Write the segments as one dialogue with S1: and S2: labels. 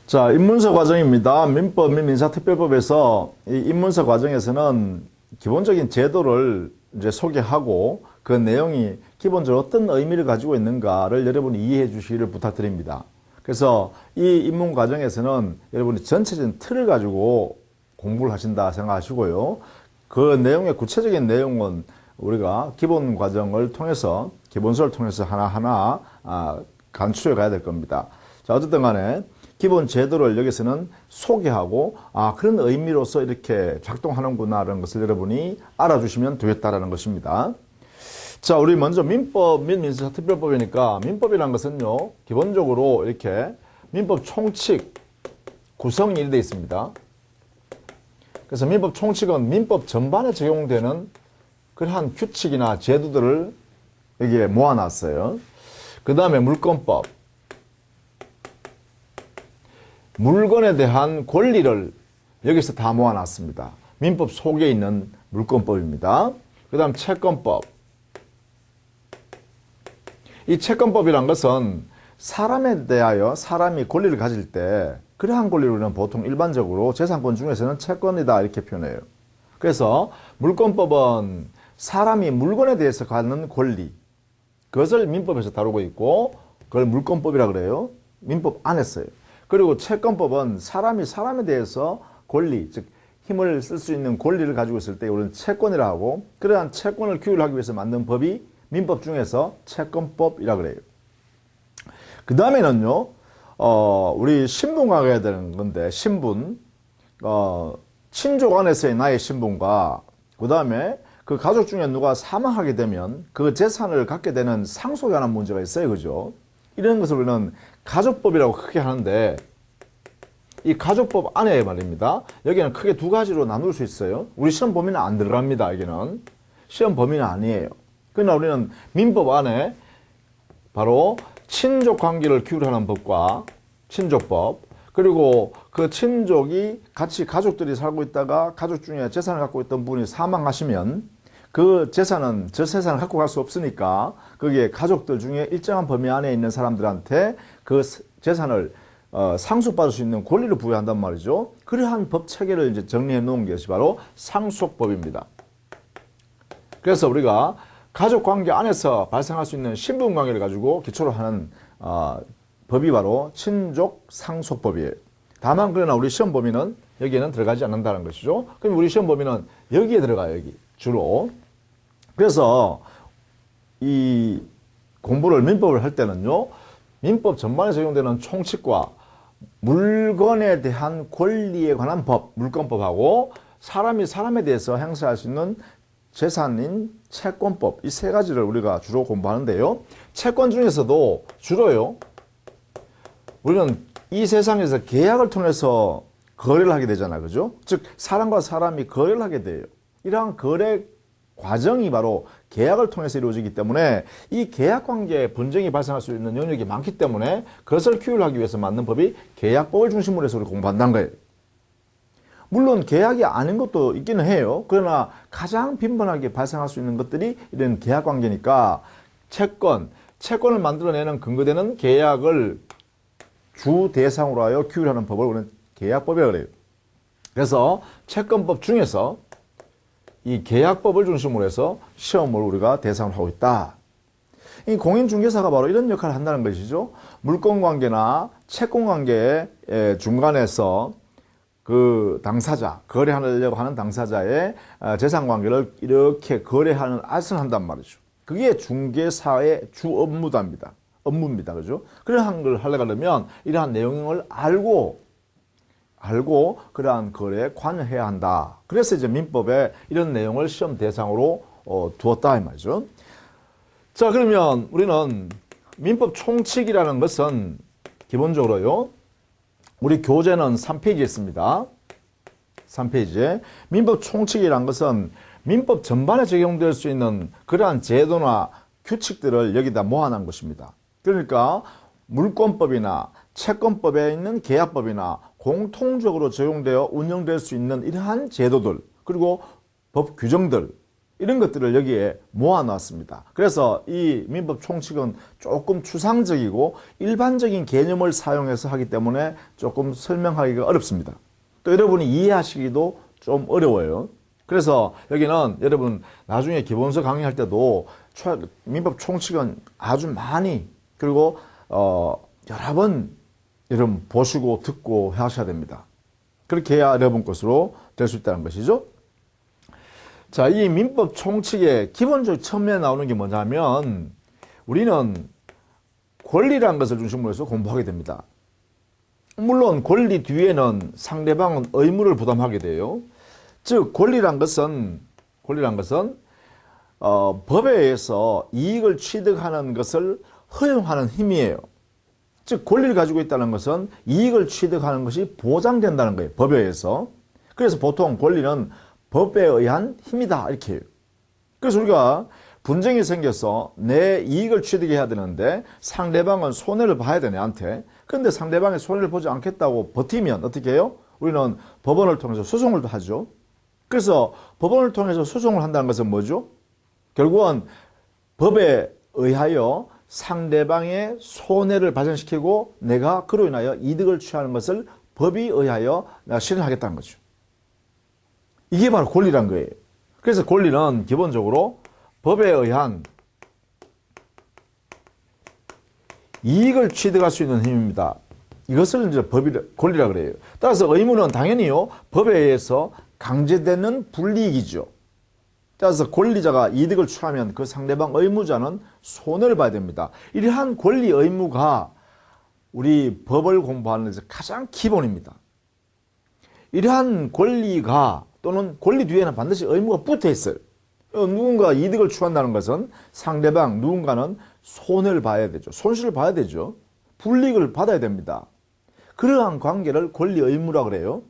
S1: 자, 입문서 과정입니다. 민법 및 민사특별법에서 이 입문서 과정에서는 기본적인 제도를 이제 소개하고 그 내용이 기본적으로 어떤 의미를 가지고 있는가를 여러분이 이해해 주시기를 부탁드립니다. 그래서 이 입문 과정에서는 여러분이 전체적인 틀을 가지고 공부를 하신다 생각하시고요. 그 내용의 구체적인 내용은 우리가 기본 과정을 통해서, 기본서를 통해서 하나하나 간추해 가야 될 겁니다. 자, 어쨌든 간에 기본 제도를 여기서는 소개하고 그런 의미로서 이렇게 작동하는구나라는 것을 여러분이 알아주시면 되겠다라는 것입니다. 자, 우리 먼저 민법 및 민사특별법이니까 민법이라는 것은요, 기본적으로 이렇게 민법 총칙 구성이 이렇게 되어 있습니다. 그래서 민법 총칙은 민법 전반에 적용되는 그러한 규칙이나 제도들을 여기에 모아놨어요. 그 다음에 물권법, 물건에 대한 권리를 여기서 다 모아놨습니다. 민법 속에 있는 물권법입니다. 그 다음 채권법. 이 채권법이란 것은 사람에 대하여 사람이 권리를 가질 때 그러한 권리를 우리는 보통 일반적으로 재산권 중에서는 채권이다 이렇게 표현해요. 그래서 물권법은 사람이 물건에 대해서 갖는 권리, 그것을 민법에서 다루고 있고 그걸 물권법이라고 그래요. 민법 안에서요. 그리고 채권법은 사람이 사람에 대해서 권리, 즉 힘을 쓸 수 있는 권리를 가지고 있을 때 우리는 채권이라고 하고, 그러한 채권을 규율하기 위해서 만든 법이 민법 중에서 채권법이라고 그래요. 그 다음에는요, 우리 신분과 가야 되는 건데, 신분, 친족 안에서의 나의 신분과 그 다음에 그 가족 중에 누가 사망하게 되면 그 재산을 갖게 되는 상속에 관한 문제가 있어요. 그죠? 이런 것을 우리는 가족법이라고 크게 하는데, 이 가족법 안에 말입니다. 여기는 크게 두 가지로 나눌 수 있어요. 우리 시험 범위는 안 들어갑니다. 여기는 시험 범위는 아니에요. 그러나 우리는 민법 안에 바로 친족 관계를 규율하는 법과 친족법, 그리고 그 친족이 같이 가족들이 살고 있다가 가족 중에 재산을 갖고 있던 분이 사망하시면 그 재산은 저 재산을 갖고 갈 수 없으니까 거기에 가족들 중에 일정한 범위 안에 있는 사람들한테 그 재산을 상속받을 수 있는 권리를 부여한단 말이죠. 그러한 법 체계를 이제 정리해 놓은 것이 바로 상속법입니다. 그래서 우리가 가족 관계 안에서 발생할 수 있는 신분 관계를 가지고 기초로 하는 법이 바로 친족 상속법이에요. 다만 그러나 우리 시험 범위는 여기에는 들어가지 않는다는 것이죠. 그럼 우리 시험 범위는 여기에 들어가요. 여기 주로. 그래서 이 공부를 민법을 할 때는요, 민법 전반에 적용되는 총칙과 물건에 대한 권리에 관한 법, 물권법하고 사람이 사람에 대해서 행사할 수 있는 재산인 채권법, 이 세 가지를 우리가 주로 공부하는데요. 채권 중에서도 주로요, 우리는 이 세상에서 계약을 통해서 거래를 하게 되잖아요. 그죠? 즉 사람과 사람이 거래를 하게 돼요. 이러한 거래 과정이 바로 계약을 통해서 이루어지기 때문에 이 계약관계에 분쟁이 발생할 수 있는 영역이 많기 때문에 그것을 규율하기 위해서 만든 법이 계약법을 중심으로 해서 우리 공부한다는 거예요. 물론 계약이 아닌 것도 있기는 해요. 그러나 가장 빈번하게 발생할 수 있는 것들이 이런 계약관계니까 채권을 만들어내는 근거되는 계약을 주 대상으로 하여 규율하는 법을 우리는 계약법이라고 그래요. 그래서 채권법 중에서 이 계약법을 중심으로 해서 시험을 우리가 대상으로 하고 있다. 이 공인중개사가 바로 이런 역할을 한다는 것이죠. 물권관계나 채권관계의 중간에서 그 당사자, 거래하려고 하는 당사자의 재산관계를 이렇게 거래하는 알선을 한단 말이죠. 그게 중개사의 주 업무입니다. 그죠? 그러한 걸 하려면 이러한 내용을 알고 그러한 거래에 관여해야 한다. 그래서 이제 민법에 이런 내용을 시험 대상으로 두었다 이 말이죠. 자, 그러면 우리는 민법 총칙이라는 것은 기본적으로요, 우리 교재는 3페이지에 있습니다. 3페이지에 민법 총칙이라는 것은 민법 전반에 적용될 수 있는 그러한 제도나 규칙들을 여기다 모아놓은 것입니다. 그러니까 물권법이나 채권법에 있는 계약법이나 공통적으로 적용되어 운영될 수 있는 이러한 제도들, 그리고 법 규정들, 이런 것들을 여기에 모아놨습니다. 그래서 이 민법 총칙은 조금 추상적이고 일반적인 개념을 사용해서 하기 때문에 조금 설명하기가 어렵습니다. 또 여러분이 이해하시기도 좀 어려워요. 그래서 여기는 여러분 나중에 기본서 강의할 때도 민법 총칙은 아주 많이 그리고 여러 번 여러분 보시고 듣고 하셔야 됩니다. 그렇게 해야 여러분 것으로 될 수 있다는 것이죠. 자, 이 민법 총칙의 기본적으로 처음에 나오는 게 뭐냐면 우리는 권리라는 것을 중심으로 해서 공부하게 됩니다. 물론 권리 뒤에는 상대방은 의무를 부담하게 돼요. 즉 권리란 것은 법에 의해서 이익을 취득하는 것을 허용하는 힘이에요. 즉 권리를 가지고 있다는 것은 이익을 취득하는 것이 보장된다는 거예요. 법에 의해서. 그래서 보통 권리는 법에 의한 힘이다 이렇게 해요. 그래서 우리가 분쟁이 생겨서 내 이익을 취득해야 되는데 상대방은 손해를 봐야 돼 내한테. 그런데 상대방이 손해를 보지 않겠다고 버티면 어떻게 해요? 우리는 법원을 통해서 소송을 하죠. 그래서 법원을 통해서 소송을 한다는 것은 뭐죠? 결국은 법에 의하여 상대방의 손해를 발생시키고 내가 그로 인하여 이득을 취하는 것을 법에 의하여 내가 실현하겠다는 거죠. 이게 바로 권리란 거예요. 그래서 권리는 기본적으로 법에 의한 이익을 취득할 수 있는 힘입니다. 이것을 이제 권리라 그래요. 따라서 의무는 당연히요, 법에 의해서 강제되는 불이익이죠. 따라서 권리자가 이득을 취하면 그 상대방 의무자는 손해를 봐야 됩니다. 이러한 권리 의무가 우리 법을 공부하는 데서 가장 기본입니다. 이러한 권리가 또는 권리 뒤에는 반드시 의무가 붙어 있어요. 누군가 이득을 취한다는 것은 상대방 누군가는 손해를 봐야 되죠. 손실을 봐야 되죠. 불이익을 받아야 됩니다. 그러한 관계를 권리 의무라 그래요.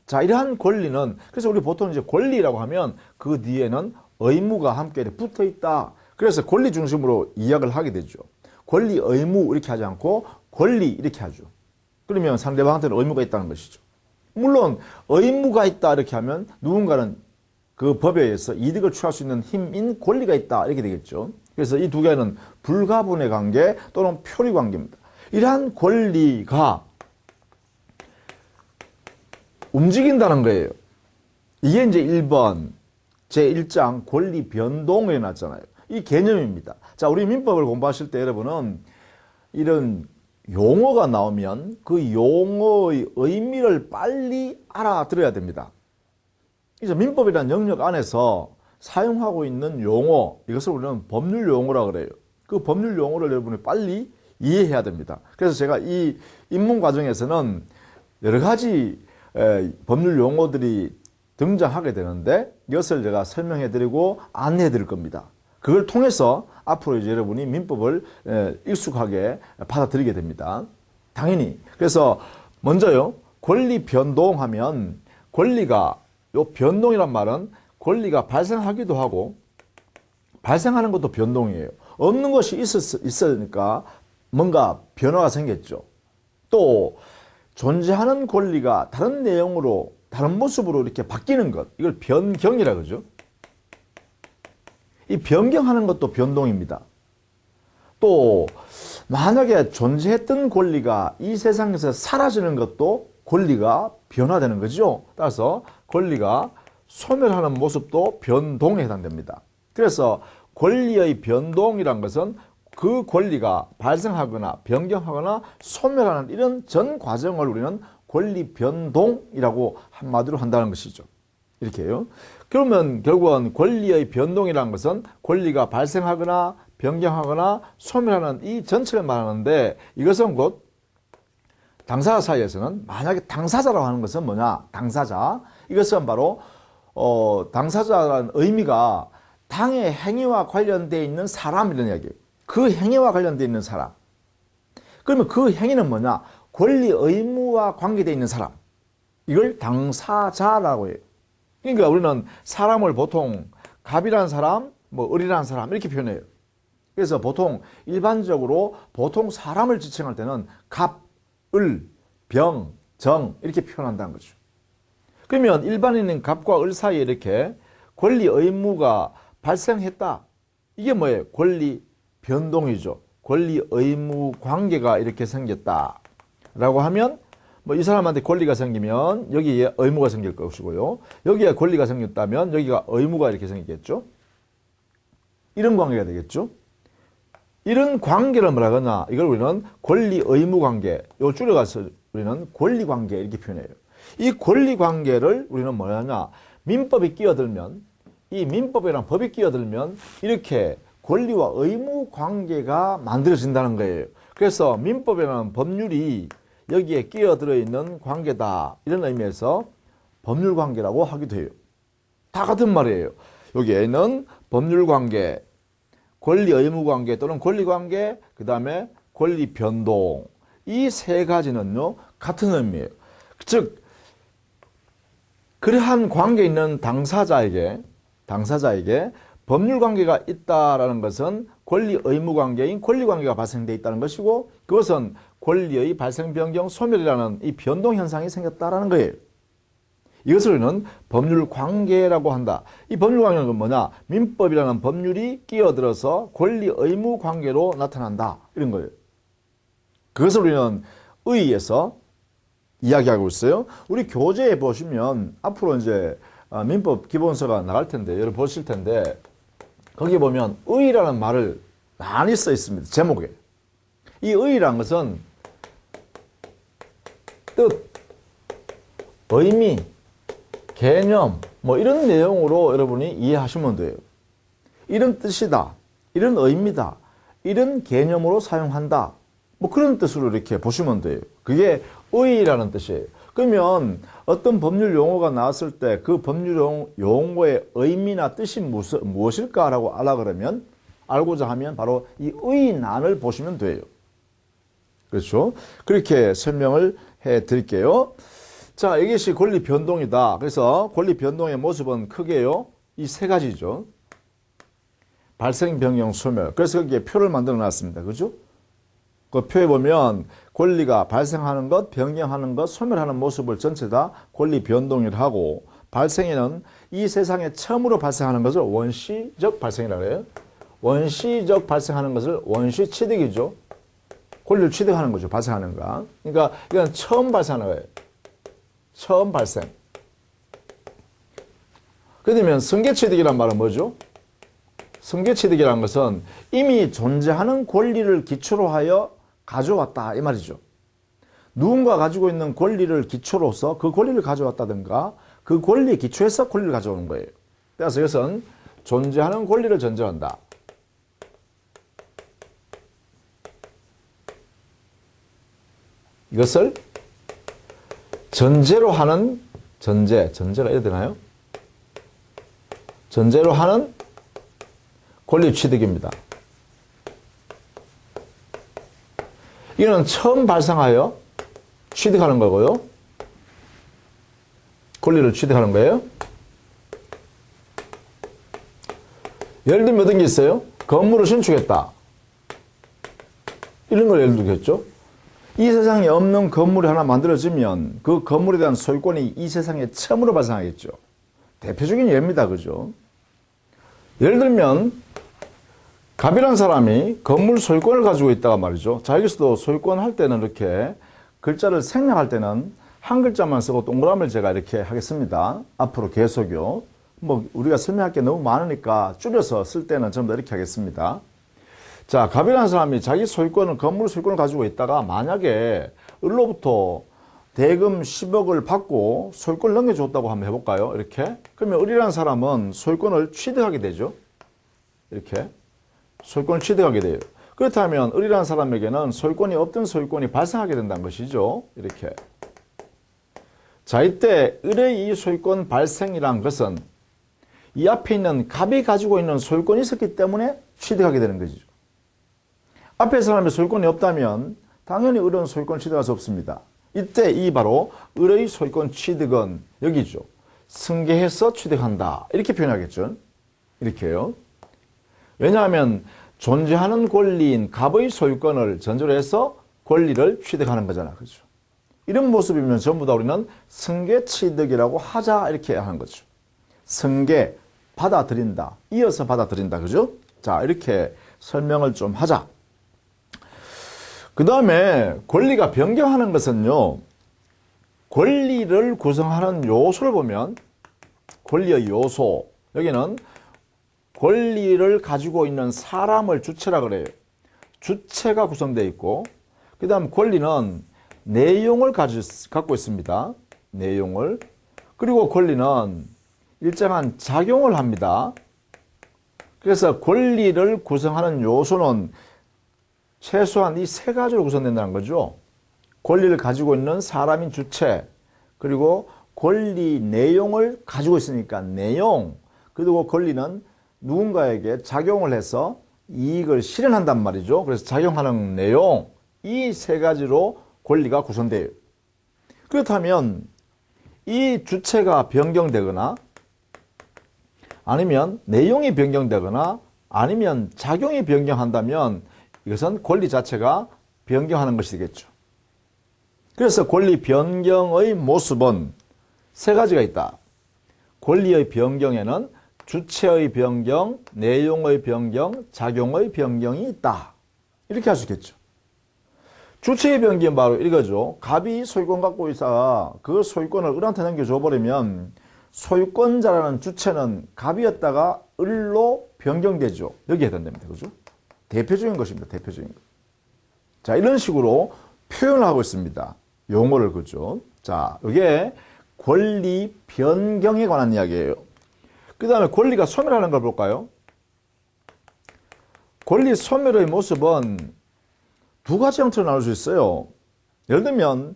S1: 자, 이러한 권리는 그래서 우리 보통 이제 권리라고 하면 그 뒤에는 의무가 함께 붙어 있다. 그래서 권리 중심으로 이야기를 하게 되죠. 권리 의무 이렇게 하지 않고 권리 이렇게 하죠. 그러면 상대방한테는 의무가 있다는 것이죠. 물론 의무가 있다 이렇게 하면 누군가는 그 법에 의해서 이득을 취할 수 있는 힘인 권리가 있다 이렇게 되겠죠. 그래서 이 두 개는 불가분의 관계 또는 표리 관계입니다. 이러한 권리가 움직인다는 거예요. 이게 이제 1번 제1장 권리 변동에 나왔잖아요. 이 개념입니다. 자, 우리 민법을 공부하실 때 여러분은 이런 용어가 나오면 그 용어의 의미를 빨리 알아들어야 됩니다. 이제 민법이라는 영역 안에서 사용하고 있는 용어, 이것을 우리는 법률 용어라고 그래요. 그 법률 용어를 여러분이 빨리 이해해야 됩니다. 그래서 제가 이 입문 과정에서는 여러 가지 법률 용어들이 등장하게 되는데 이것을 제가 설명해 드리고 안내해 드릴 겁니다. 그걸 통해서 앞으로 이제 여러분이 민법을 익숙하게 받아들이게 됩니다. 당연히. 그래서 먼저요, 권리 변동하면 권리가, 요 변동이란 말은 권리가 발생하기도 하고 발생하는 것도 변동이에요. 없는 것이 있으니까 뭔가 변화가 생겼죠. 또 존재하는 권리가 다른 내용으로 다른 모습으로 이렇게 바뀌는 것, 이걸 변경이라 그러죠. 이 변경하는 것도 변동입니다. 또 만약에 존재했던 권리가 이 세상에서 사라지는 것도 권리가 변화되는 거죠. 따라서 권리가 소멸하는 모습도 변동에 해당됩니다. 그래서 권리의 변동이란 것은 그 권리가 발생하거나 변경하거나 소멸하는 이런 전 과정을 우리는 권리 변동이라고 한마디로 한다는 것이죠. 이렇게 해요. 그러면 결국은 권리의 변동이라는 것은 권리가 발생하거나 변경하거나 소멸하는 이 전체를 말하는데 이것은 곧 당사자 사이에서는 만약에 당사자라고 하는 것은 뭐냐? 당사자. 이것은 바로 당사자라는 의미가 당의 행위와 관련되어 있는 사람이라는 이야기예요. 그 행위와 관련되어 있는 사람. 그러면 그 행위는 뭐냐? 권리 의무와 관계되어 있는 사람. 이걸 당사자라고 해요. 그러니까 우리는 사람을 보통 갑이라는 사람, 뭐 을이라는 사람 이렇게 표현해요. 그래서 보통 일반적으로 보통 사람을 지칭할 때는 갑, 을, 병, 정 이렇게 표현한다는 거죠. 그러면 일반인은 갑과 을 사이에 이렇게 권리 의무가 발생했다. 이게 뭐예요? 권리 변동이죠. 권리 의무 관계가 이렇게 생겼다. 라고 하면 뭐 이 사람한테 권리가 생기면 여기에 의무가 생길 것이고요. 여기에 권리가 생겼다면 여기가 의무가 이렇게 생기겠죠. 이런 관계가 되겠죠. 이런 관계를 뭐라 하나? 이걸 우리는 권리 의무 관계, 요 줄여가서 우리는 권리 관계 이렇게 표현해요. 이 권리 관계를 우리는 뭐라 하냐? 민법이 끼어들면, 이 민법이랑 법이 끼어들면 이렇게 권리와 의무 관계가 만들어진다는 거예요. 그래서 민법이라는 법률이 여기에 끼어들어 있는 관계다. 이런 의미에서 법률 관계라고 하기도 해요. 다 같은 말이에요. 여기에는 법률 관계, 권리 의무 관계 또는 권리 관계, 그 다음에 권리 변동. 이 세 가지는요, 같은 의미예요. 즉, 그러한 관계에 있는 당사자에게 법률 관계가 있다라는 것은 권리 의무 관계인 권리 관계가 발생되어 있다는 것이고, 그것은 권리의 발생 변경 소멸이라는 이 변동 현상이 생겼다라는 거예요. 이것을 우리는 법률 관계라고 한다. 이 법률 관계는 뭐냐? 민법이라는 법률이 끼어들어서 권리 의무 관계로 나타난다. 이런 거예요. 그것을 우리는 의의에서 이야기하고 있어요. 우리 교재에 보시면 앞으로 이제 민법 기본서가 나갈 텐데, 여러분 보실 텐데, 거기 보면 의의라는 말을 많이 써 있습니다. 제목에. 이 의의라는 것은 뜻, 의미, 개념, 뭐 이런 내용으로 여러분이 이해하시면 돼요. 이런 뜻이다, 이런 의미다, 이런 개념으로 사용한다. 뭐 그런 뜻으로 이렇게 보시면 돼요. 그게 의의라는 뜻이에요. 그러면 어떤 법률 용어가 나왔을 때 그 법률 용어의 의미나 뜻이 무엇일까라고 알고자 하면 바로 이 의의난을 보시면 돼요. 그렇죠? 그렇게 설명을 해 드릴게요. 자, 이것이 권리 변동이다. 그래서 권리 변동의 모습은 크게요, 이 세 가지죠. 발생, 변경, 소멸. 그래서 거기에 표를 만들어 놨습니다. 그죠? 그 표에 보면 권리가 발생하는 것, 변경하는 것, 소멸하는 모습을 전체 다 권리 변동이라고 하고, 발생에는 이 세상에 처음으로 발생하는 것을 원시적 발생이라고 해요. 원시적 발생하는 것을 원시 취득이죠. 권리를 취득하는 거죠. 발생하는 거. 그러니까 이건 처음 발생하는 거예요. 처음 발생. 그러면 승계취득이란 말은 뭐죠? 승계취득이라는 것은 이미 존재하는 권리를 기초로 하여 가져왔다 이 말이죠. 누군가 가지고 있는 권리를 기초로서 그 권리를 가져왔다든가 그 권리에 기초해서 권리를 가져오는 거예요. 그래서 이것은 존재하는 권리를 전제한다. 이것을 전제로 하는 전제가 해야 되나요? 전제로 하는 권리 취득입니다. 이거는 처음 발생하여 취득하는 거고요. 권리를 취득하는 거예요. 예를 들면 어떤 게 있어요? 건물을 신축했다. 이런 걸 예를 들겠죠. 이 세상에 없는 건물이 하나 만들어지면 그 건물에 대한 소유권이 이 세상에 처음으로 발생하겠죠. 대표적인 예입니다. 그죠? 예를 들면 갑이라는 사람이 건물 소유권을 가지고 있다가 말이죠. 자, 여기서도 소유권 할 때는 이렇게 글자를 생략할 때는 한 글자만 쓰고 동그라미를 제가 이렇게 하겠습니다. 앞으로 계속요. 뭐 우리가 설명할 게 너무 많으니까 줄여서 쓸 때는 전부 다 이렇게 하겠습니다. 자, 갑이라는 사람이 자기 소유권을, 건물 소유권을 가지고 있다가 만약에 을로부터 대금 10억을 받고 소유권을 넘겨줬다고 한번 해볼까요? 이렇게. 그러면 을이라는 사람은 소유권을 취득하게 되죠. 이렇게. 소유권을 취득하게 돼요. 그렇다면 을이라는 사람에게는 소유권이 없던 소유권이 발생하게 된다는 것이죠. 이렇게. 자, 이때 을의 이 소유권 발생이란 것은 이 앞에 있는 갑이 가지고 있는 소유권이 있었기 때문에 취득하게 되는 것이죠. 앞에 사람의 소유권이 없다면 당연히 을은 소유권 취득할 수 없습니다. 이때 이 바로 을의 소유권 취득은 여기죠. 승계해서 취득한다. 이렇게 표현하겠죠. 이렇게요. 왜냐하면 존재하는 권리인 갑의 소유권을 전제로 해서 권리를 취득하는 거잖아. 그렇죠. 이런 모습이면 전부 다 우리는 승계 취득이라고 하자 이렇게 하는 거죠. 승계, 받아들인다. 이어서 받아들인다. 그죠? 자, 이렇게 설명을 좀 하자. 그 다음에 권리가 변경하는 것은요, 권리를 구성하는 요소를 보면, 권리의 요소, 여기는 권리를 가지고 있는 사람을 주체라 그래요. 주체가 구성되어 있고, 그 다음 권리는 내용을 갖고 있습니다. 내용을. 그리고 권리는 일정한 작용을 합니다. 그래서 권리를 구성하는 요소는 최소한 이 세 가지로 구성된다는 거죠. 권리를 가지고 있는 사람인 주체, 그리고 권리 내용을 가지고 있으니까 내용, 그리고 권리는 누군가에게 작용을 해서 이익을 실현한단 말이죠. 그래서 작용하는 내용, 이 세 가지로 권리가 구성돼요. 그렇다면 이 주체가 변경되거나 아니면 내용이 변경되거나 아니면 작용이 변경한다면 이것은 권리 자체가 변경하는 것이 되겠죠. 그래서 권리 변경의 모습은 세 가지가 있다. 권리의 변경에는 주체의 변경, 내용의 변경, 작용의 변경이 있다. 이렇게 할 수 있겠죠. 주체의 변경은 바로 이거죠. 갑이 소유권 갖고 있어 그 소유권을 을한테 넘겨줘버리면 소유권자라는 주체는 갑이었다가 을로 변경되죠. 여기에 해당됩니다. 그죠? 대표적인 것입니다. 대표적인 것. 자, 이런 식으로 표현을 하고 있습니다. 용어를 그죠? 자, 이게 권리 변경에 관한 이야기예요. 그 다음에 권리가 소멸하는 걸 볼까요? 권리 소멸의 모습은 두 가지 형태로 나눌 수 있어요. 예를 들면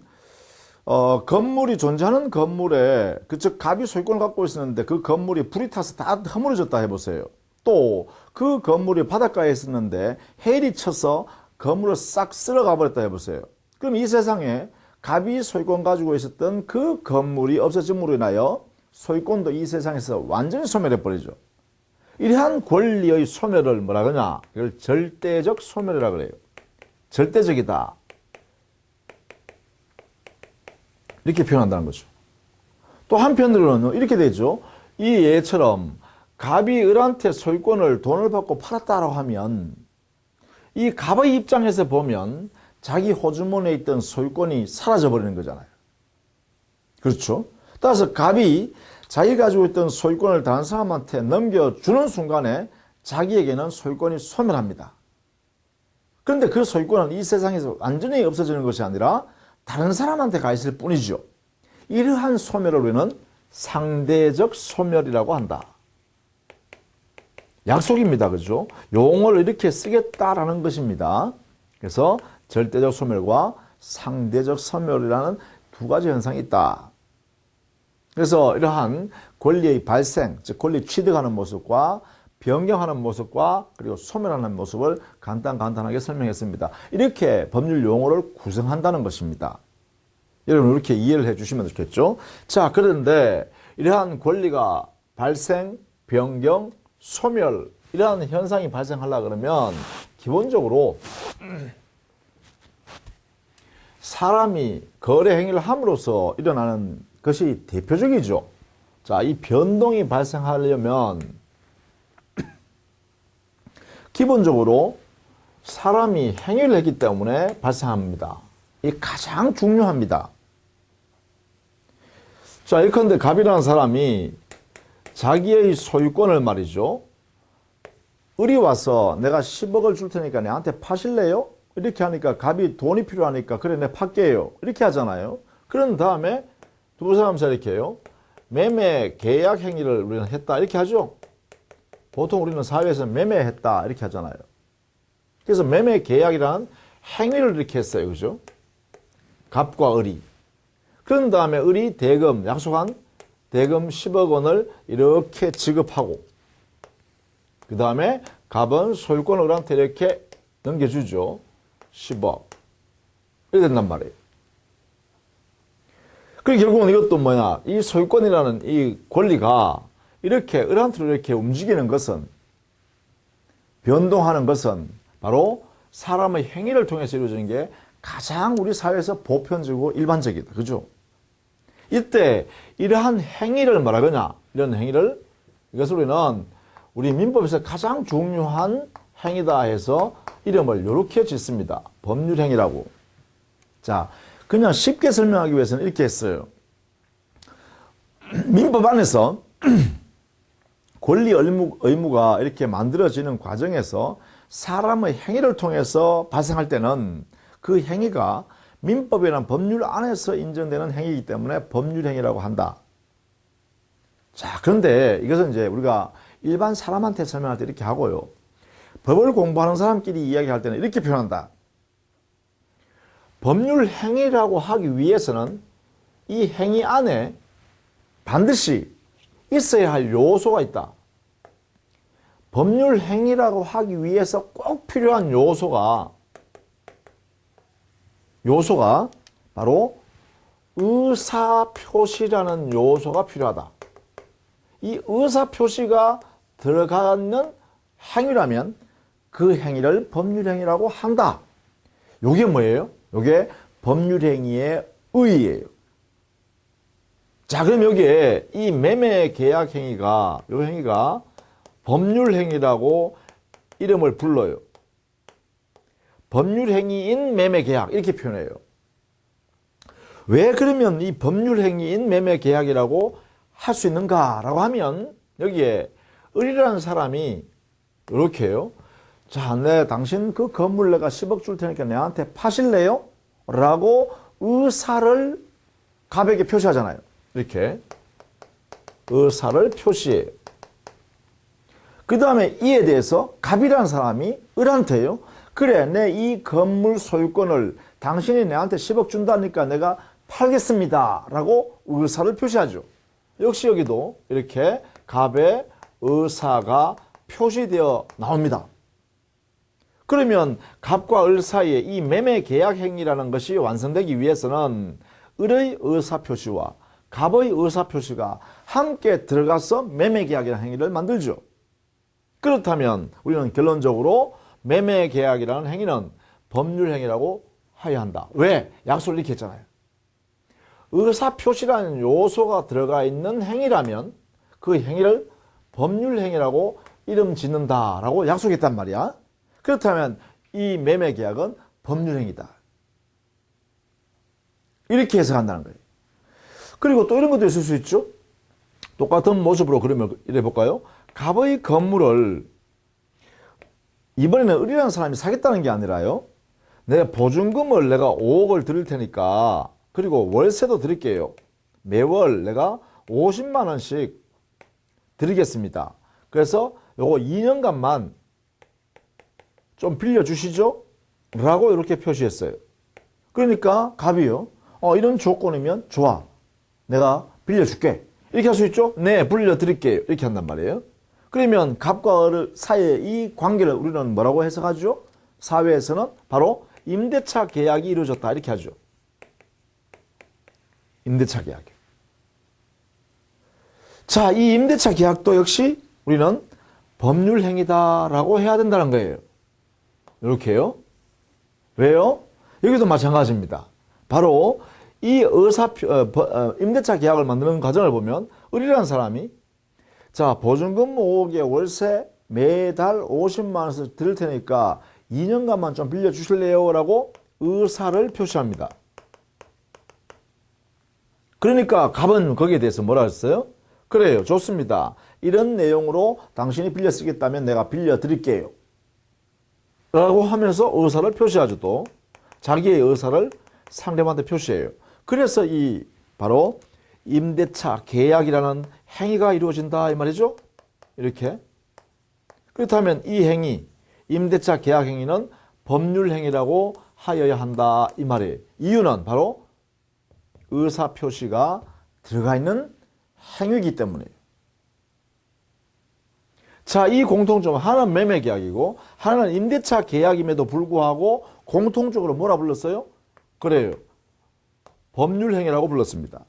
S1: 건물이 존재하는 건물에 즉 갑이 소유권을 갖고 있었는데 그 건물이 불이 타서 다 허물어졌다 해보세요. 또 그 건물이 바닷가에 있었는데 해일이 쳐서 건물을 싹 쓸어가 버렸다 해보세요. 그럼 이 세상에 갑이 소유권 가지고 있었던 그 건물이 없어짐으로 인하여 소유권도 이 세상에서 완전히 소멸해 버리죠. 이러한 권리의 소멸을 뭐라 그러냐? 이걸 절대적 소멸이라 그래요. 절대적이다. 이렇게 표현한다는 거죠. 또 한편으로는 이렇게 되죠. 이 예처럼 갑이 을한테 소유권을 돈을 받고 팔았다라고 하면 이 갑의 입장에서 보면 자기 호주머니에 있던 소유권이 사라져 버리는 거잖아요. 그렇죠? 따라서 갑이 자기 가지고 있던 소유권을 다른 사람한테 넘겨주는 순간에 자기에게는 소유권이 소멸합니다. 그런데 그 소유권은 이 세상에서 완전히 없어지는 것이 아니라 다른 사람한테 가 있을 뿐이죠. 이러한 소멸을 우리는 상대적 소멸이라고 한다. 약속입니다. 그죠? 용어를 이렇게 쓰겠다라는 것입니다. 그래서 절대적 소멸과 상대적 소멸이라는 두 가지 현상이 있다. 그래서 이러한 권리의 발생, 즉 권리 취득하는 모습과 변경하는 모습과 그리고 소멸하는 모습을 간단하게 설명했습니다. 이렇게 법률 용어를 구성한다는 것입니다. 여러분 이렇게 이해를 해 주시면 좋겠죠. 자, 그런데 이러한 권리가 발생, 변경, 소멸 이러한 현상이 발생하려고 그러면 기본적으로 사람이 거래 행위를 함으로써 일어나는 것이 대표적이죠. 자, 이 변동이 발생하려면 기본적으로 사람이 행위를 했기 때문에 발생합니다. 이게 가장 중요합니다. 자, 예컨대 갑이라는 사람이 자기의 소유권을 말이죠. 을이 와서 내가 10억을 줄 테니까 내한테 파실래요? 이렇게 하니까 갑이 돈이 필요하니까 그래 내가 팔게요. 이렇게 하잖아요. 그런 다음에 두 사람 사이 이렇게 해요. 매매 계약 행위를 우리는 했다 이렇게 하죠. 보통 우리는 사회에서 매매했다 이렇게 하잖아요. 그래서 매매 계약이라는 행위를 이렇게 했어요. 그죠? 갑과 을이. 그런 다음에 을이 대금, 약속한 대금 10억 원을 이렇게 지급하고 그 다음에 갑은 소유권을 을한테 이렇게 넘겨주죠. 10억. 이렇게 된단 말이에요. 그리고 결국은 이것도 뭐냐. 이 소유권이라는 이 권리가 이렇게 을한테로 이렇게 움직이는 것은 변동하는 것은 바로 사람의 행위를 통해서 이루어지는 게 가장 우리 사회에서 보편적이고 일반적이다. 그죠? 이때 이러한 행위를 뭐라 그러냐? 이런 행위를 이것을 우리 민법에서 가장 중요한 행위다 해서 이름을 이렇게 짓습니다. 법률행위라고. 자, 그냥 쉽게 설명하기 위해서는 이렇게 했어요. 민법 안에서 권리 의무가 이렇게 만들어지는 과정에서 사람의 행위를 통해서 발생할 때는 그 행위가 민법이라는 법률 안에서 인정되는 행위이기 때문에 법률행위라고 한다. 자, 그런데 이것은 이제 우리가 일반 사람한테 설명할 때 이렇게 하고요. 법을 공부하는 사람끼리 이야기할 때는 이렇게 표현한다. 법률행위라고 하기 위해서는 이 행위 안에 반드시 있어야 할 요소가 있다. 법률행위라고 하기 위해서 꼭 필요한 요소가 바로 의사표시라는 요소가 필요하다. 이 의사표시가 들어가는 행위라면 그 행위를 법률행위라고 한다. 요게 뭐예요? 요게 법률행위의 의의예요. 자, 그럼 여기에 이 매매계약 행위가, 요 행위가 법률행위라고 이름을 불러요. 법률행위인 매매계약 이렇게 표현해요. 왜 그러면 이 법률행위인 매매계약이라고 할 수 있는가라고 하면 여기에 을이라는 사람이 이렇게 해요. 자, 당신 그 건물 내가 10억 줄 테니까 내한테 파실래요? 라고 의사를 갑에게 표시하잖아요. 이렇게 의사를 표시해요. 그 다음에 이에 대해서 갑이라는 사람이 을한테요. 그래, 내 이 건물 소유권을 당신이 내한테 10억 준다니까 내가 팔겠습니다. 라고 의사를 표시하죠. 역시 여기도 이렇게 갑의 의사가 표시되어 나옵니다. 그러면 갑과 을 사이에 이 매매 계약 행위라는 것이 완성되기 위해서는 을의 의사표시와 갑의 의사표시가 함께 들어가서 매매 계약이라는 행위를 만들죠. 그렇다면 우리는 결론적으로 매매 계약이라는 행위는 법률 행위라고 해야 한다. 왜? 약속을 이렇게 했잖아요. 의사표시라는 요소가 들어가 있는 행위라면 그 행위를 법률 행위라고 이름 짓는다라고 약속했단 말이야. 그렇다면 이 매매 계약은 법률 행위다. 이렇게 해석한다는 거예요. 그리고 또 이런 것도 있을 수 있죠. 똑같은 모습으로 그러면 이래 볼까요? 갑의 건물을 이번에는 을이라는 사람이 사겠다는 게 아니라요. 내 보증금을 내가 5억을 드릴 테니까 그리고 월세도 드릴게요. 매월 내가 50만 원씩 드리겠습니다. 그래서 요거 2년간만 좀 빌려주시죠? 라고 이렇게 표시했어요. 그러니까 갑이요. 이런 조건이면 좋아. 내가 빌려줄게. 이렇게 할 수 있죠? 네, 빌려드릴게요. 이렇게 한단 말이에요. 그러면 갑과 을 사이의 이 관계를 우리는 뭐라고 해석하죠? 사회에서는 바로 임대차 계약이 이루어졌다. 이렇게 하죠. 임대차 계약. 자, 이 임대차 계약도 역시 우리는 법률 행위다라고 해야 된다는 거예요. 이렇게요. 왜요? 여기도 마찬가지입니다. 바로 이 임대차 계약을 만드는 과정을 보면 을이라는 사람이 자, 보증금 5억에 월세 매달 50만 원씩 드릴 테니까 2년간만 좀 빌려주실래요? 라고 의사를 표시합니다. 그러니까 갑은 거기에 대해서 뭐라 했어요? 그래요, 좋습니다. 이런 내용으로 당신이 빌려 쓰겠다면 내가 빌려드릴게요. 라고 하면서 의사를 표시하죠. 또 자기의 의사를 상대방한테 표시해요. 그래서 이 바로 임대차 계약이라는 행위가 이루어진다 이 말이죠. 이렇게. 그렇다면 이 행위, 임대차 계약 행위는 법률 행위라고 하여야 한다 이 말이에요. 이유는 바로 의사표시가 들어가 있는 행위이기 때문이에요. 자, 이 공통점 하나는 매매 계약이고 하나는 임대차 계약임에도 불구하고 공통적으로 뭐라 불렀어요? 그래요. 법률 행위라고 불렀습니다.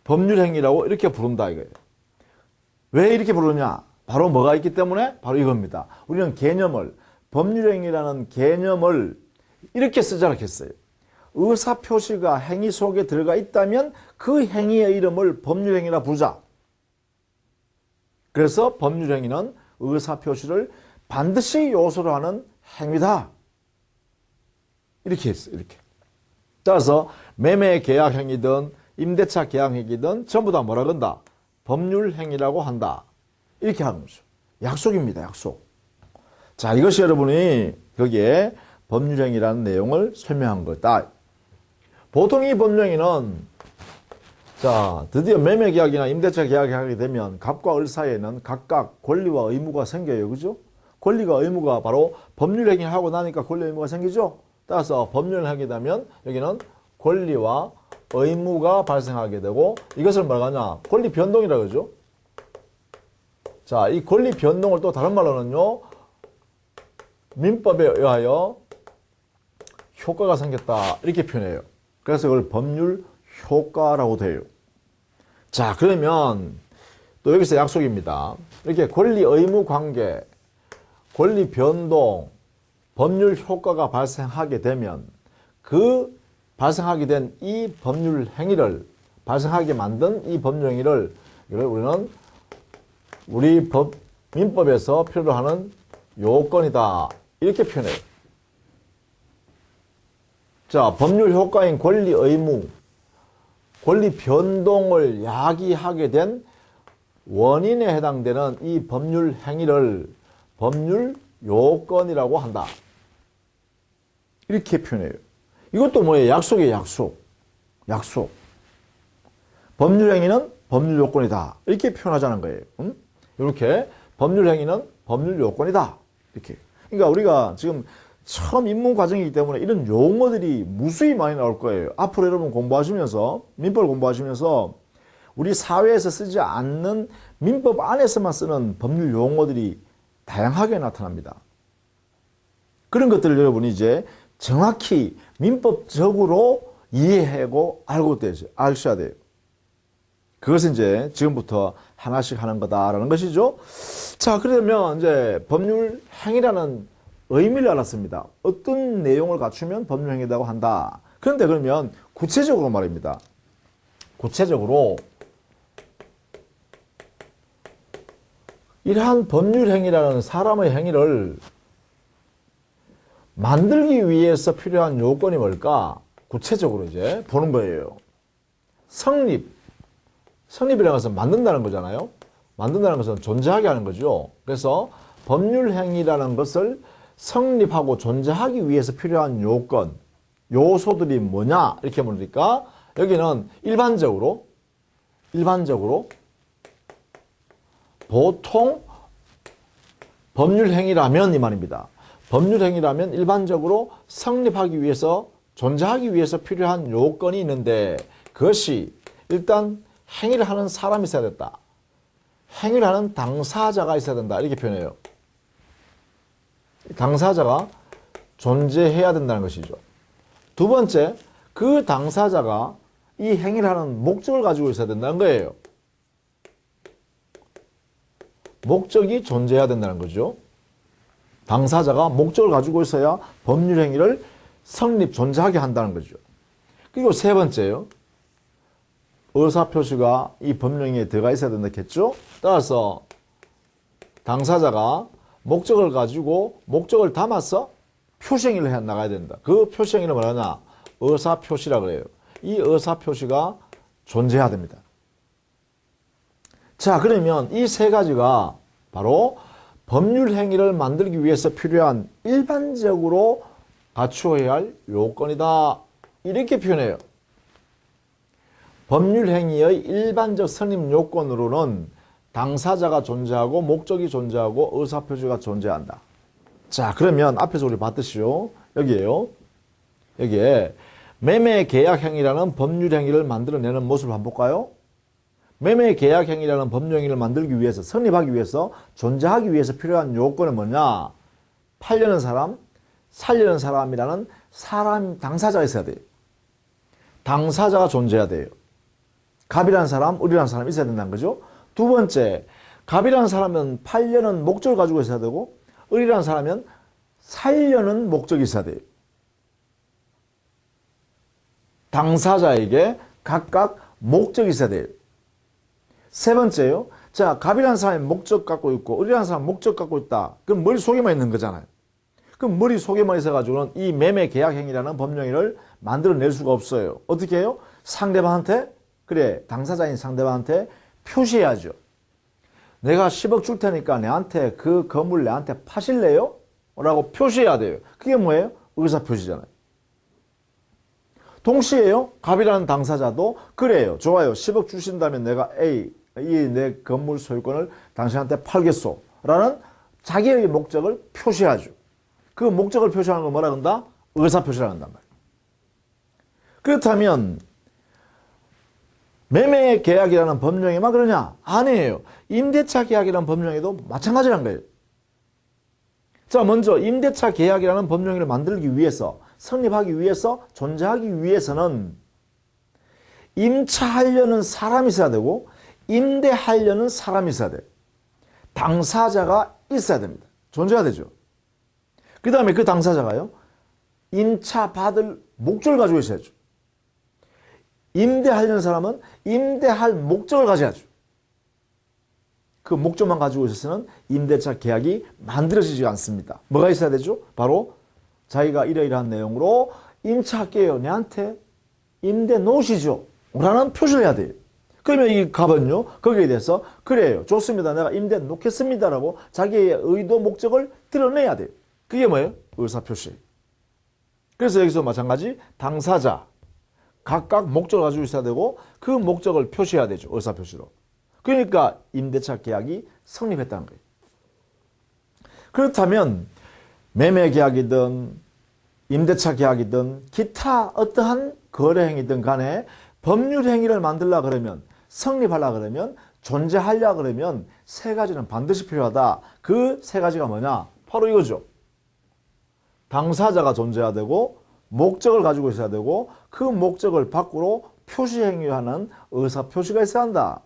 S1: 법률 행위라고 이렇게 부른다 이거예요. 왜 이렇게 부르냐? 바로 뭐가 있기 때문에? 바로 이겁니다. 우리는 개념을, 법률 행위라는 개념을 이렇게 쓰자고 했어요. 의사표시가 행위 속에 들어가 있다면 그 행위의 이름을 법률 행위라 부르자. 그래서 법률행위는 의사표시를 반드시 요소로 하는 행위다. 이렇게 했어요. 이렇게. 따라서 매매 계약 행위든 임대차 계약 행위든 전부 다 뭐라 그런다? 법률행위라고 한다. 이렇게 하는 거죠. 약속입니다. 약속. 자, 이것이 여러분이 거기에 법률행위라는 내용을 설명한 거다. 보통 이 법률행위는 자, 드디어 매매 계약이나 임대차 계약이 하게 되면 갑과 을 사이에는 각각 권리와 의무가 생겨요. 그죠? 권리가 의무가 바로 법률행위를 하고 나니까 권리 의무가 생기죠? 따라서 법률행위라면 여기는 권리와 의무가 발생하게 되고 이것을 뭐라고 하냐? 권리 변동이라고 그러죠? 자, 이 권리 변동을 또 다른 말로는요. 민법에 의하여 효과가 생겼다. 이렇게 표현해요. 그래서 이걸 법률 효과라고 돼요. 자, 그러면 또 여기서 약속입니다. 이렇게 권리 의무 관계, 권리 변동, 법률 효과가 발생하게 되면 그 발생하게 된 이 법률 행위를 발생하게 만든 이 법률 행위를 이걸 우리는 우리 민법에서 필요로 하는 요건이다. 이렇게 표현해요. 자, 법률 효과인 권리 의무, 권리 변동을 야기하게 된 원인에 해당되는 이 법률 행위를 법률 요건이라고 한다. 이렇게 표현해요. 이것도 뭐예요? 약속이에요. 약속. 약속. 법률 행위는 법률 요건이다. 이렇게 표현하자는 거예요. 이렇게 법률 행위는 법률 요건이다. 이렇게. 그러니까 우리가 지금 처음 입문 과정이기 때문에 이런 용어들이 무수히 많이 나올 거예요. 앞으로 여러분 공부하시면서 민법을 공부하시면서 우리 사회에서 쓰지 않는 민법 안에서만 쓰는 법률 용어들이 다양하게 나타납니다. 그런 것들을 여러분이 이제 정확히 민법적으로 이해하고 알고 아셔야 돼요. 그것은 이제 지금부터 하나씩 하는 거다라는 것이죠. 자, 그러면 이제 법률 행위라는 의미를 알았습니다. 어떤 내용을 갖추면 법률 행위라고 한다. 그런데 그러면 구체적으로 말입니다. 구체적으로 이러한 법률 행위라는 사람의 행위를 만들기 위해서 필요한 요건이 뭘까? 구체적으로 이제 보는 거예요. 성립이라는 것은 만든다는 거잖아요. 만든다는 것은 존재하게 하는 거죠. 그래서 법률 행위라는 것을 성립하고 존재하기 위해서 필요한 요건, 요소들이 뭐냐? 이렇게 물으니까 여기는 일반적으로 보통 법률 행위라면 이 말입니다. 법률 행위라면 일반적으로 성립하기 위해서 존재하기 위해서 필요한 요건이 있는데 그것이 일단 행위를 하는 사람이 있어야 됐다. 행위를 하는 당사자가 있어야 된다. 이렇게 표현해요. 당사자가 존재해야 된다는 것이죠. 두 번째, 그 당사자가 이 행위를 하는 목적을 가지고 있어야 된다는 거예요. 목적이 존재해야 된다는 거죠. 당사자가 목적을 가지고 있어야 법률 행위를 존재하게 한다는 거죠. 그리고 세 번째요. 의사표시가 이 법률 행위에 들어가 있어야 된다 했죠. 따라서 당사자가 목적을 가지고 목적을 담아서 표시행위를 해 나가야 된다. 그 표시행위를 뭐라냐? 의사표시라고 그래요. 이 의사표시가 존재해야 됩니다. 자, 그러면 이 세 가지가 바로 법률 행위를 만들기 위해서 필요한 일반적으로 갖추어야 할 요건이다. 이렇게 표현해요. 법률 행위의 일반적 성립 요건으로는 당사자가 존재하고 목적이 존재하고 의사표시가 존재한다. 자, 그러면 앞에서 우리 봤듯이요. 여기에요. 여기에 매매 계약 행위라는 법률 행위를 만들어내는 모습을 한번 볼까요? 매매 계약 행위라는 법률 행위를 만들기 위해서, 성립하기 위해서, 존재하기 위해서 필요한 요건은 뭐냐? 팔려는 사람, 살려는 사람이라는 당사자가 있어야 돼요. 당사자가 존재해야 돼요. 갑이라는 사람, 을이라는 사람이 있어야 된다는 거죠. 두 번째, 갑이라는 사람은 팔려는 목적을 가지고 있어야 되고, 을이라는 사람은 살려는 목적이 있어야 돼요. 당사자에게 각각 목적이 있어야 돼요. 세 번째요. 자, 갑이라는 사람이 목적 갖고 있고 을이라는 사람이 목적 갖고 있다. 그럼 머릿속에만 있는 거잖아요. 그럼 머릿속에만 있어가지고는 이 매매 계약 행위라는 법령을 만들어낼 수가 없어요. 어떻게 해요? 상대방한테, 그래, 당사자인 상대방한테 표시해야죠. 내가 10억 줄 테니까 내한테 그 건물 내한테 파실래요? 라고 표시해야 돼요. 그게 뭐예요? 의사표시잖아요. 동시에요, 갑이라는 당사자도 그래요. 좋아요. 10억 주신다면 내가 이 내 건물 소유권을 당신한테 팔겠소. 라는 자기의 목적을 표시하죠. 그 목적을 표시하는 걸 뭐라 한다? 의사표시라 한단 말이에요. 그렇다면 매매 계약이라는 법령에만 그러냐? 아니에요. 임대차 계약이라는 법령에도 마찬가지란 거예요. 자, 먼저 임대차 계약이라는 법령을 만들기 위해서, 성립하기 위해서, 존재하기 위해서는 임차하려는 사람이 있어야 되고 임대하려는 사람이 있어야 돼요. 당사자가 있어야 됩니다. 존재해야 되죠. 그 다음에 그 당사자가요, 임차받을 목적을 가지고 있어야죠. 임대하려는 사람은 임대할 목적을 가져야죠. 그 목적만 가지고 있어서는 임대차 계약이 만들어지지 않습니다. 뭐가 있어야 되죠? 바로 자기가 이러이러한 내용으로 임차할게요. 내한테 임대 놓으시죠. 라는 표시를 해야 돼요. 그러면 이 갑은요, 거기에 대해서 그래요. 좋습니다. 내가 임대 놓겠습니다라고 자기의 의도, 목적을 드러내야 돼요. 그게 뭐예요? 의사표시. 그래서 여기서 마찬가지 당사자, 각각 목적을 가지고 있어야 되고 그 목적을 표시해야 되죠. 의사표시로. 그러니까 임대차 계약이 성립했다는 거예요. 그렇다면 매매 계약이든 임대차 계약이든 기타 어떠한 거래 행위든 간에 법률 행위를 만들려고 그러면, 성립하려고 그러면, 존재하려고 그러면 세 가지는 반드시 필요하다. 그 세 가지가 뭐냐? 바로 이거죠. 당사자가 존재해야 되고 목적을 가지고 있어야 되고 그 목적을 밖으로 표시 행위하는 의사표시가 있어야 한다.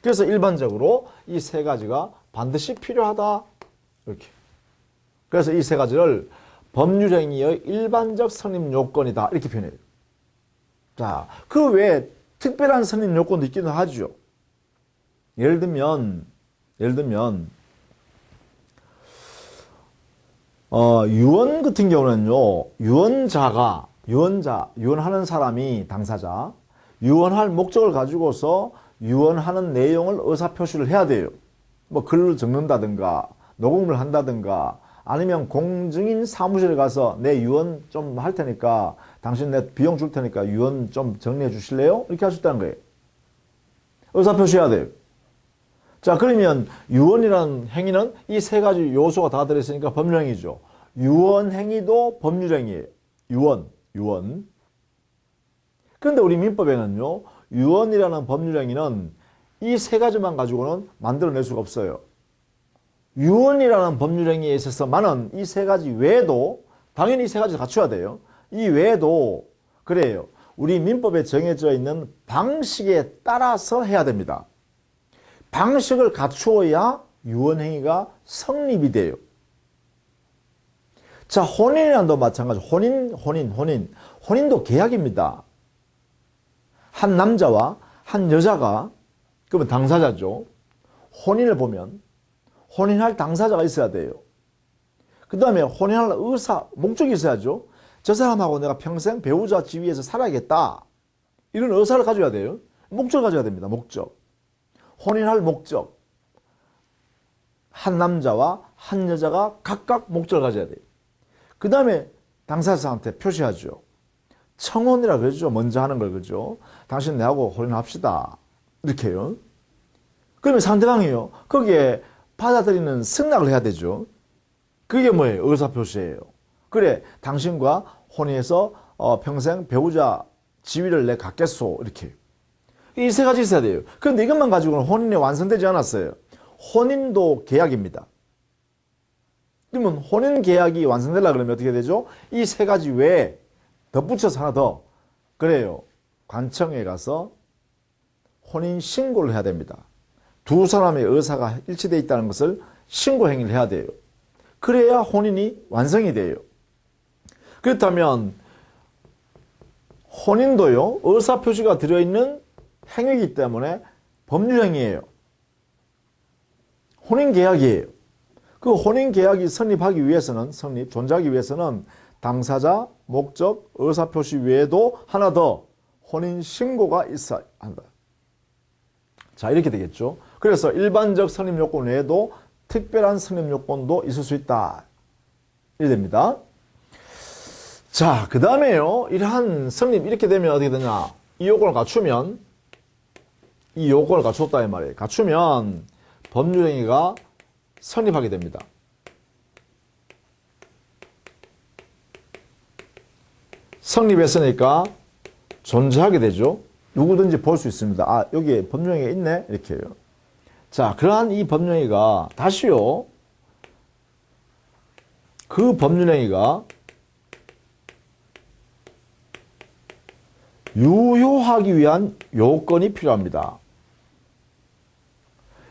S1: 그래서 일반적으로 이 세 가지가 반드시 필요하다. 이렇게. 그래서 이 세 가지를 법률행위의 일반적 성립 요건이다. 이렇게 표현해요. 자, 그 외에 특별한 성립 요건도 있기도 하죠. 예를 들면, 유언 같은 경우는요, 유언하는 사람이 당사자, 유언할 목적을 가지고서 유언하는 내용을 의사표시를 해야 돼요. 뭐 글을 적는다든가, 녹음을 한다든가, 아니면 공증인 사무실에 가서 내 유언 좀 할 테니까, 당신 내 비용 줄 테니까 유언 좀 정리해 주실래요? 이렇게 할 수 있다는 거예요. 의사표시해야 돼요. 자, 그러면 유언이라는 행위는 이 세 가지 요소가 다 들어있으니까 법률행위죠. 유언행위도 법률행위예요. 유언. 그런데 우리 민법에는요, 유언이라는 법률행위는 이 세 가지만 가지고는 만들어낼 수가 없어요. 유언이라는 법률행위에 있어서만은 이 세 가지 외에도, 당연히 이 세 가지 갖춰야 돼요. 이 외에도 그래요. 우리 민법에 정해져 있는 방식에 따라서 해야 됩니다. 방식을 갖추어야 유언행위가 성립이 돼요. 자, 혼인이란도 마찬가지. 혼인도 계약입니다. 한 남자와 한 여자가, 그러면 당사자죠. 혼인을 보면 혼인할 당사자가 있어야 돼요. 그 다음에 혼인할 의사, 목적이 있어야죠. 저 사람하고 내가 평생 배우자 지위에서 살아야겠다. 이런 의사를 가져야 돼요. 목적을 가져야 됩니다. 목적. 혼인할 목적. 한 남자와 한 여자가 각각 목적을 가져야 돼요. 그 다음에 당사자한테 표시하죠. 청혼이라 그러죠. 먼저 하는 걸 그러죠. 당신 내하고 혼인합시다. 이렇게요. 그러면 상대방이요, 거기에 받아들이는 승낙을 해야 되죠. 그게 뭐예요? 의사표시예요. 그래, 당신과 혼인해서 평생 배우자 지위를 내 갖겠소. 이렇게. 이 세 가지 있어야 돼요. 그런데 이것만 가지고는 혼인이 완성되지 않았어요. 혼인도 계약입니다. 그러면 혼인 계약이 완성되려고 그러면 어떻게 되죠? 이 세 가지 외에 덧붙여서 하나 더. 그래요. 관청에 가서 혼인 신고를 해야 됩니다. 두 사람의 의사가 일치되어 있다는 것을 신고 행위를 해야 돼요. 그래야 혼인이 완성이 돼요. 그렇다면 혼인도요, 의사표시가 들어있는 행위이기 때문에 법률행위예요. 혼인계약이에요. 그 혼인계약이 존재하기 위해서는 당사자, 목적, 의사표시 외에도 하나 더 혼인신고가 있어야 한다. 자, 이렇게 되겠죠. 그래서 일반적 성립요건 외에도 특별한 성립요건도 있을 수 있다. 이렇게 됩니다. 자, 그 다음에요. 이러한 성립, 이렇게 되면 어떻게 되냐. 이 요건을 갖추면, 이 요건을 갖췄다, 이 말이에요. 갖추면 법률행위가 성립하게 됩니다. 성립했으니까 존재하게 되죠. 누구든지 볼 수 있습니다. 아, 여기에 법령이 있네? 이렇게 해요. 자, 그러한 이 법령이가 다시요. 그 법률행위가 유효하기 위한 요건이 필요합니다.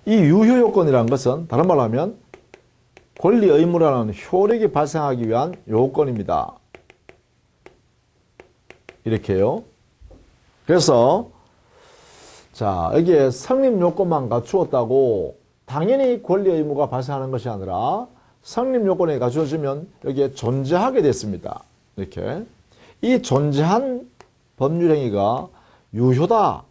S1: 이 유효 요건이라는 것은 다른 말로 하면 권리 의무라는 효력이 발생하기 위한 요건입니다. 이렇게요. 그래서 자, 여기에 성립 요건만 갖추었다고 당연히 권리 의무가 발생하는 것이 아니라 성립 요건이 갖추어지면 여기에 존재하게 됐습니다. 이렇게. 이 존재한 법률행위가 유효다.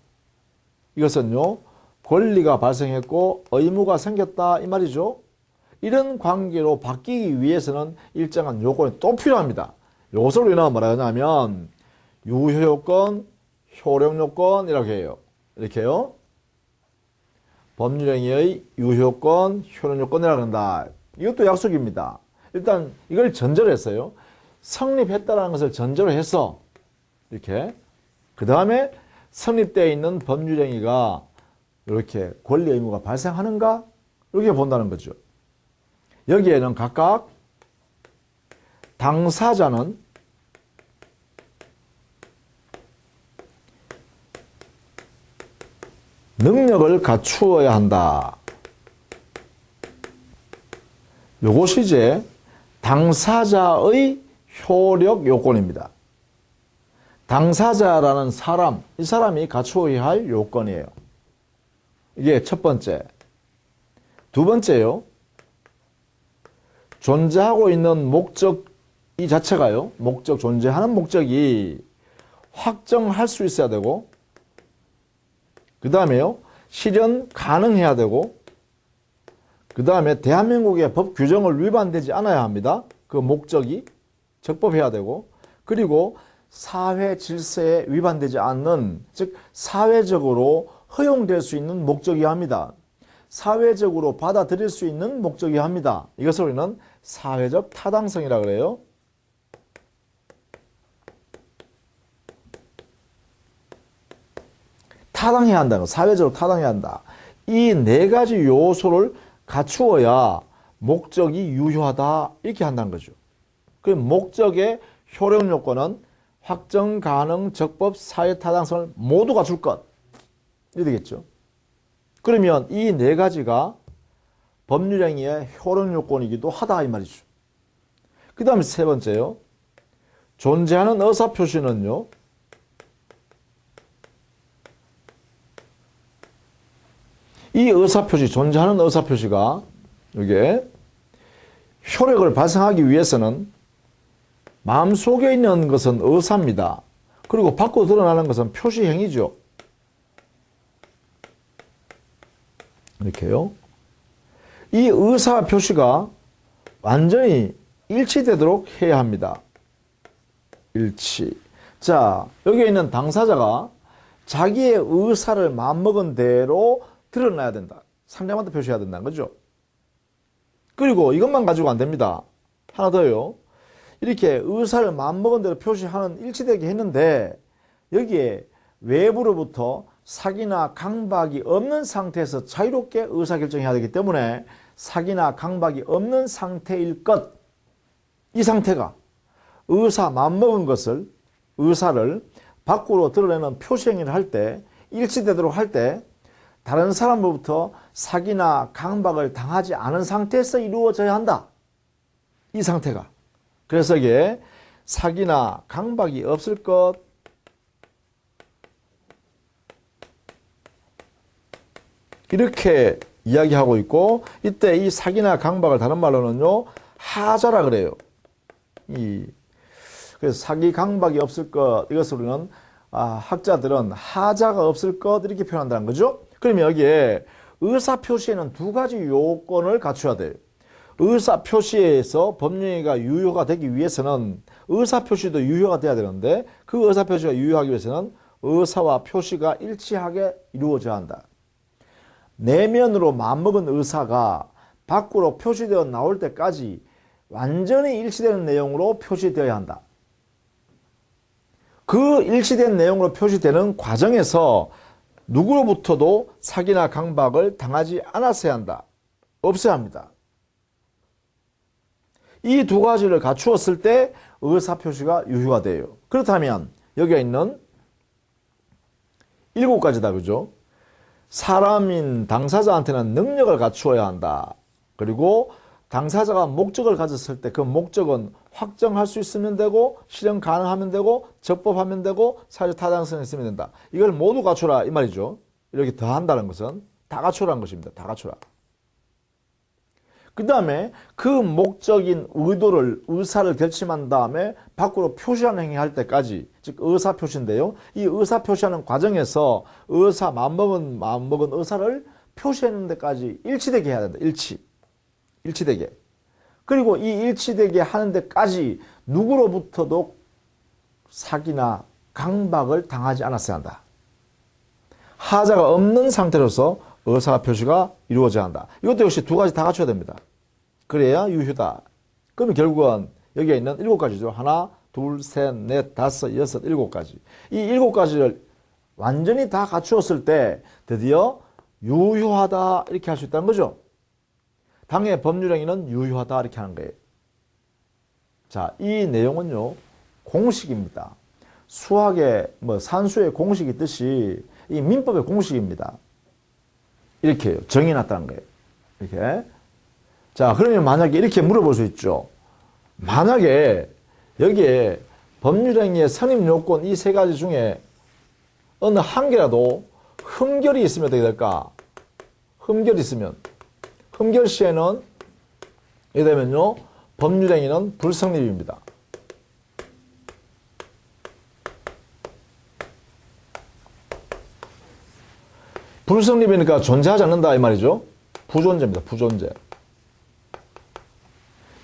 S1: 이것은요, 권리가 발생했고 의무가 생겼다 이 말이죠. 이런 관계로 바뀌기 위해서는 일정한 요건이 또 필요합니다. 이것을 우리는 뭐라 하냐면 유효요건, 효력요건 이렇게 해요. 이렇게요. 법률행위의 유효요건, 효력요건이라고 한다. 이것도 약속입니다. 일단 이걸 전제로 했어요. 성립했다는 것을 전제로 해서 이렇게 그 다음에 성립되어 있는 법률행위가 이렇게 권리 의무가 발생하는가? 이렇게 본다는 거죠. 여기에는 각각 당사자는 능력을 갖추어야 한다. 이것이 이제 당사자의 효력 요건입니다. 당사자라는 사람, 이 사람이 갖추어야 할 요건이에요. 이게 첫 번째. 두 번째요. 존재하고 있는 목적 이 자체가요. 존재하는 목적이 확정할 수 있어야 되고 그 다음에요. 실현 가능해야 되고 그 다음에 대한민국의 법 규정을 위반되지 않아야 합니다. 그 목적이 적법해야 되고 그리고 사회 질서에 위반되지 않는 즉 사회적으로 허용될 수 있는 목적이어야 합니다. 사회적으로 받아들일 수 있는 목적이어야 합니다. 이것을 우리는 사회적 타당성이라고 그래요. 타당해야 한다는 거, 사회적으로 타당해야 한다. 이 네 가지 요소를 갖추어야 목적이 유효하다 이렇게 한다는 거죠. 그 목적의 효력 요건은 확정 가능 적법 사회 타당성을 모두 갖출 것 이렇게 되겠죠. 그러면 이 네 가지가 법률행위의 효력 요건이기도 하다 이 말이죠. 그 다음에 세 번째요. 존재하는 의사표시는요. 이 의사표시, 존재하는 의사표시가 이게 효력을 발생하기 위해서는 마음속에 있는 것은 의사입니다. 그리고 밖으로 드러나는 것은 표시행위죠. 이렇게요. 이 의사표시가 완전히 일치되도록 해야 합니다. 일치. 자, 여기에 있는 당사자가 자기의 의사를 마음먹은 대로 드러나야 된다. 상대방한테 표시해야 된다는 거죠. 그리고 이것만 가지고 안 됩니다. 하나 더요. 이렇게 의사를 마음먹은 대로 표시하는 일치되게 했는데 여기에 외부로부터 사기나 강박이 없는 상태에서 자유롭게 의사결정해야 되기 때문에 사기나 강박이 없는 상태일 것. 이 상태가 마음먹은 의사를 밖으로 드러내는 표시행위를 할 때 일치되도록 할 때 다른 사람으로부터 사기나 강박을 당하지 않은 상태에서 이루어져야 한다. 이 상태가. 그래서 이게 사기나 강박이 없을 것, 이렇게 이야기하고 있고, 이때 이 사기나 강박을 다른 말로는요, 하자라 그래요. 그래서 사기, 강박이 없을 것, 이것을 우리는 학자들은 하자가 없을 것 이렇게 표현한다는 거죠. 그러면 여기에 의사표시에는 두 가지 요건을 갖춰야 돼요. 의사표시에서 법령이가 유효가 되기 위해서는 의사표시도 유효가 돼야 되는데 그 의사표시가 유효하기 위해서는 의사와 표시가 일치하게 이루어져야 한다. 내면으로 마음먹은 의사가 밖으로 표시되어 나올 때까지 완전히 일치되는 내용으로 표시되어야 한다. 그 일치된 내용으로 표시되는 과정에서 누구로부터도 사기나 강박을 당하지 않았어야 한다. 없어야 합니다. 이 두 가지를 갖추었을 때 의사표시가 유효가 돼요. 그렇다면 여기에 있는 7가지다. 그죠? 사람인 당사자한테는 능력을 갖추어야 한다. 그리고 당사자가 목적을 가졌을 때 그 목적은 확정할 수 있으면 되고 실현 가능하면 되고 적법하면 되고 사회적 타당성이 있으면 된다. 이걸 모두 갖추라 이 말이죠. 이렇게 더 한다는 것은 다 갖추라는 것입니다. 다 갖추라. 그 다음에 그 목적인 의사를 결심한 다음에 밖으로 표시하는 행위할 때까지, 즉 의사표시인데요. 이 의사표시하는 과정에서 마음먹은 의사를 표시하는 데까지 일치되게 해야 된다. 일치되게. 그리고 이 일치되게 하는 데까지 누구로부터도 사기나 강박을 당하지 않았어야 한다. 하자가 없는 상태로서 의사표시가 이루어져야 한다. 이것도 역시 두 가지 다 갖춰야 됩니다. 그래야 유효다. 그러면 결국은 여기에 있는 7가지죠. 하나, 둘, 셋, 넷, 다섯, 여섯, 7가지. 이 7가지를 완전히 다 갖추었을 때 드디어 유효하다 이렇게 할 수 있다는 거죠. 당의 법률행위는 유효하다 이렇게 하는 거예요. 자, 이 내용은요 공식입니다. 수학의 산수의 공식이 있듯이 이 민법의 공식입니다. 이렇게 정해놨다는 거예요. 이렇게. 자, 그러면 만약에 이렇게 물어볼 수 있죠. 만약에 여기에 법률행위의 선임 요건 이 3가지 중에 어느 한 개라도 흠결이 있으면 어떻게 될까? 흠결이 있으면. 흠결 시에는 이게 되면요 법률행위는 불성립입니다. 불성립이니까 존재하지 않는다 이 말이죠. 부존재입니다. 부존재.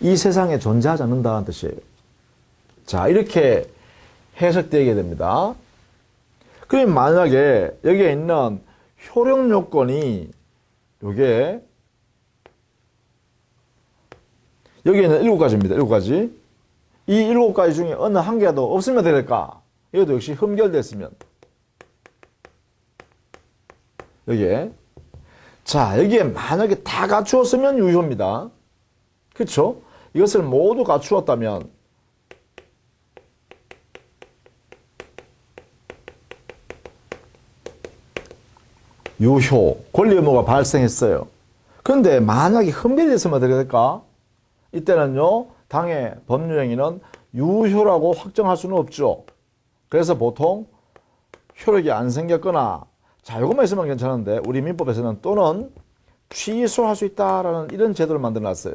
S1: 이 세상에 존재하지 않는다는 뜻이에요. 자, 이렇게 해석되게 됩니다. 그럼 만약에 여기에 있는 효력 요건이 요게 여기에는 7가지입니다. 7가지. 이 7가지 중에 어느 한 개라도 없으면 될까? 이것도 역시 흠결됐으면. 여기에. 자, 여기에 만약에 다 갖추었으면 유효입니다. 그렇죠? 이것을 모두 갖추었다면 유효, 권리 의무가 발생했어요. 그런데 만약에 흠결됐으면 어떻게 될까? 이때는요, 당의 법률행위는 유효라고 확정할 수는 없죠. 그래서 보통 효력이 안 생겼거나, 자, 이것만 있으면 괜찮은데, 우리 민법에서는 또는 취소할 수 있다라는 이런 제도를 만들어 놨어요.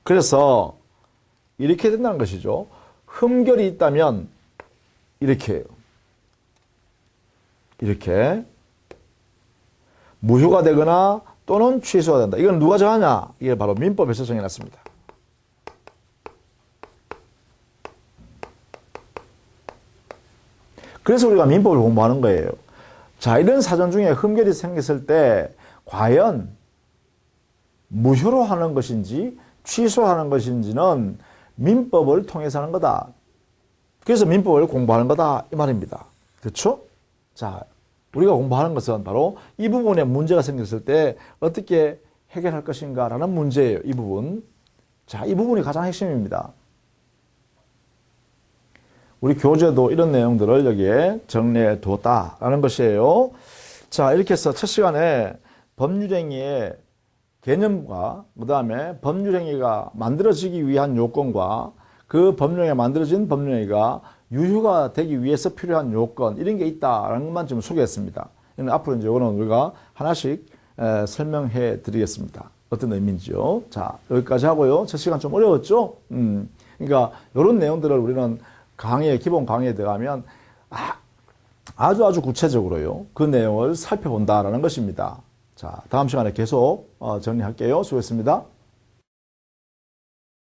S1: 그래서 이렇게 된다는 것이죠. 흠결이 있다면 이렇게 해요. 이렇게. 무효가 되거나 또는 취소가 된다. 이건 누가 정하냐? 이게 바로 민법에서 정해놨습니다. 그래서 우리가 민법을 공부하는 거예요. 자, 이런 사전 중에 흠결이 생겼을 때 과연 무효로 하는 것인지 취소하는 것인지는 민법을 통해서 하는 거다. 그래서 민법을 공부하는 거다 이 말입니다. 그렇죠? 자, 우리가 공부하는 것은 바로 이 부분에 문제가 생겼을 때 어떻게 해결할 것인가 라는 문제예요. 이 부분. 자, 이 부분이 가장 핵심입니다. 우리 교재도 이런 내용들을 여기에 정리해 두었다라는 것이에요. 자, 이렇게 해서 첫 시간에 법률행위의 개념과 그 다음에 법률행위가 만들어지기 위한 요건과 그 법령에 만들어진 법률행위가 유효가 되기 위해서 필요한 요건 이런 게 있다라는 것만 좀 소개했습니다. 앞으로 이제 이거는 우리가 하나씩 설명해 드리겠습니다. 어떤 의미인지요. 자, 여기까지 하고요. 첫 시간 좀 어려웠죠? 그러니까 이런 내용들을 우리는 기본 강의에 들어가면 아주 구체적으로요. 그 내용을 살펴본다라는 것입니다. 자, 다음 시간에 계속 정리할게요. 수고했습니다.